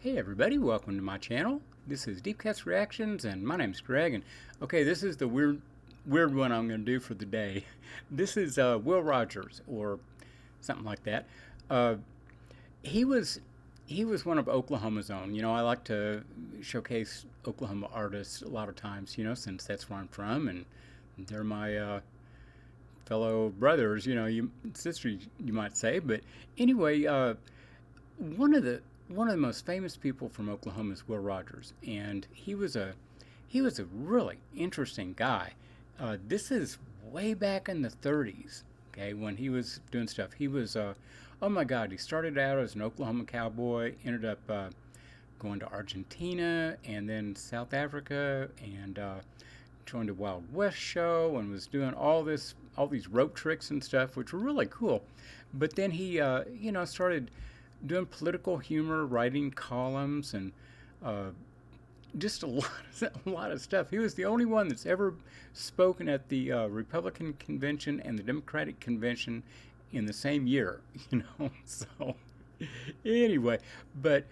Hey everybody, welcome to my channel. This is Deep Cuts Reactions and my name's Greg, and okay, this is the weird one I'm going to do for the day. This is Will Rogers or something like that. He was one of Oklahoma's own. You know, I like to showcase Oklahoma artists a lot of times, you know, since that's where I'm from and they're my fellow brothers, you know, sisters you might say. But anyway, one of the most famous people from Oklahoma is Will Rogers, and he was a really interesting guy. This is way back in the 30s, okay, when he was doing stuff. He was, oh my God, he started out as an Oklahoma cowboy, ended up going to Argentina and then South Africa, and joined a Wild West show and was doing all these rope tricks and stuff, which were really cool. But then he, you know, started doing political humor, writing columns, and just a lot of stuff. He was the only one that's ever spoken at the Republican convention and the Democratic convention in the same year, you know. So anyway, but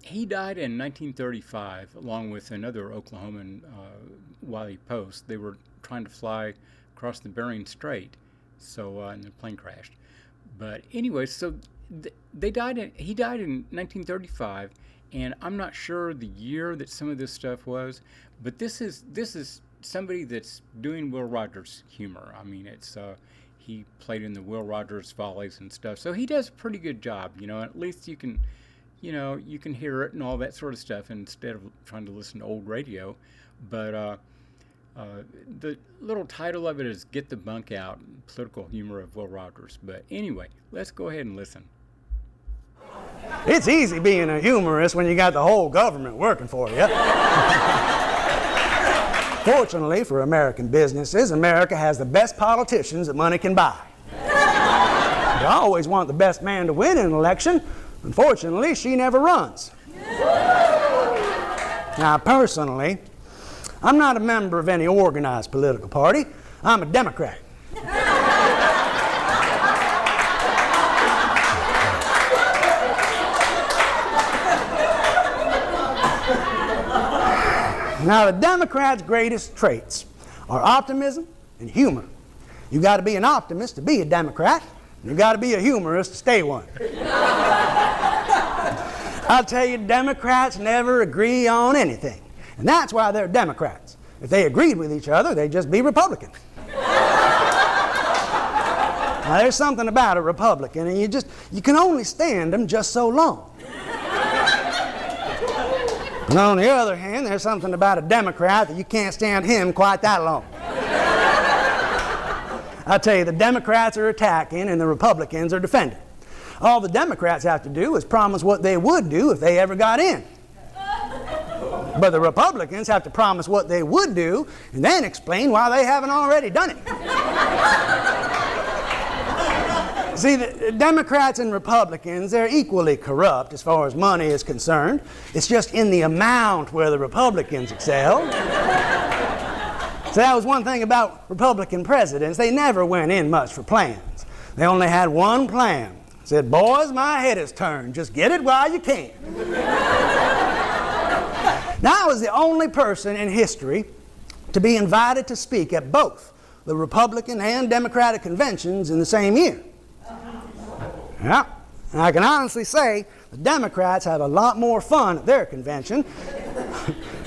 he died in 1935 along with another Oklahoman while he posed. They were trying to fly across the Bering Strait, so and the plane crashed. But anyway, so he died in 1935, and I'm not sure the year that some of this stuff was, but this is somebody that's doing Will Rogers humor. I mean, it's he played in the Will Rogers Follies and stuff, so he does a pretty good job, you know. At least you can, you know, you can hear it and all that sort of stuff instead of trying to listen to old radio. But the little title of it is "Get the Bunk Out: Political Humor of Will Rogers." But anyway, let's go ahead and listen. It's easy being a humorist when you got the whole government working for you. Fortunately for American businesses, America has the best politicians that money can buy. You always want the best man to win an election. Unfortunately, she never runs. Now, personally, I'm not a member of any organized political party. I'm a Democrat. Now, the Democrats' greatest traits are optimism and humor. You got to be an optimist to be a Democrat, and you got to be a humorist to stay one. I'll tell you, Democrats never agree on anything, and that's why they're Democrats. If they agreed with each other, they'd just be Republicans. Now, there's something about a Republican, and you can only stand them just so long. And on the other hand, there's something about a Democrat that you can't stand him quite that long. I tell you, the Democrats are attacking and the Republicans are defending. All the Democrats have to do is promise what they would do if they ever got in. But the Republicans have to promise what they would do and then explain why they haven't already done it. See, the Democrats and Republicans, they're equally corrupt as far as money is concerned. It's just in the amount where the Republicans excel. So that was one thing about Republican presidents. They never went in much for plans. They only had one plan. Said, boys, my head is turned. Just get it while you can. Now, I was the only person in history to be invited to speak at both the Republican and Democratic conventions in the same year. Yeah, and I can honestly say the Democrats have a lot more fun at their convention,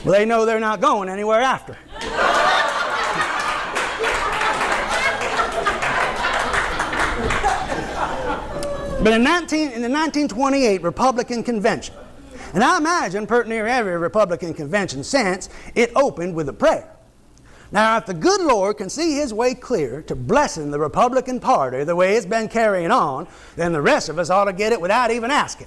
but they know they're not going anywhere after. But in the 1928 Republican convention, and I imagine pretty near every Republican convention since, it opened with a prayer. Now, if the good Lord can see his way clear to blessing the Republican Party the way it's been carrying on, then the rest of us ought to get it without even asking.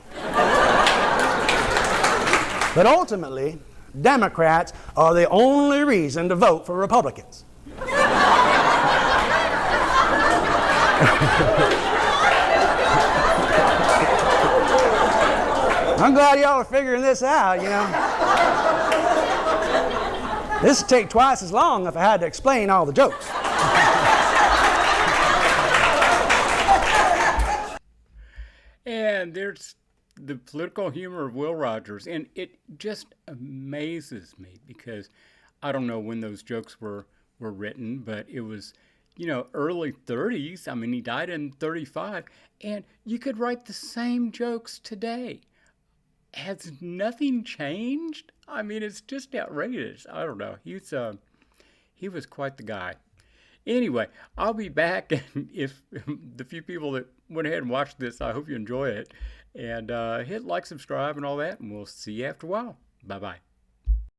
But ultimately, Democrats are the only reason to vote for Republicans. I'm glad y'all are figuring this out, you know. This would take twice as long if I had to explain all the jokes. And there's the political humor of Will Rogers, and it just amazes me because I don't know when those jokes were written, but it was, early 30s. I mean, he died in 35, and you could write the same jokes today. Has nothing changed? I mean, it's just outrageous. I don't know. He was quite the guy. Anyway, I'll be back, and if the few people that went ahead and watched this, I hope you enjoy it. And hit like, subscribe, and all that, and we'll see you after a while. Bye bye.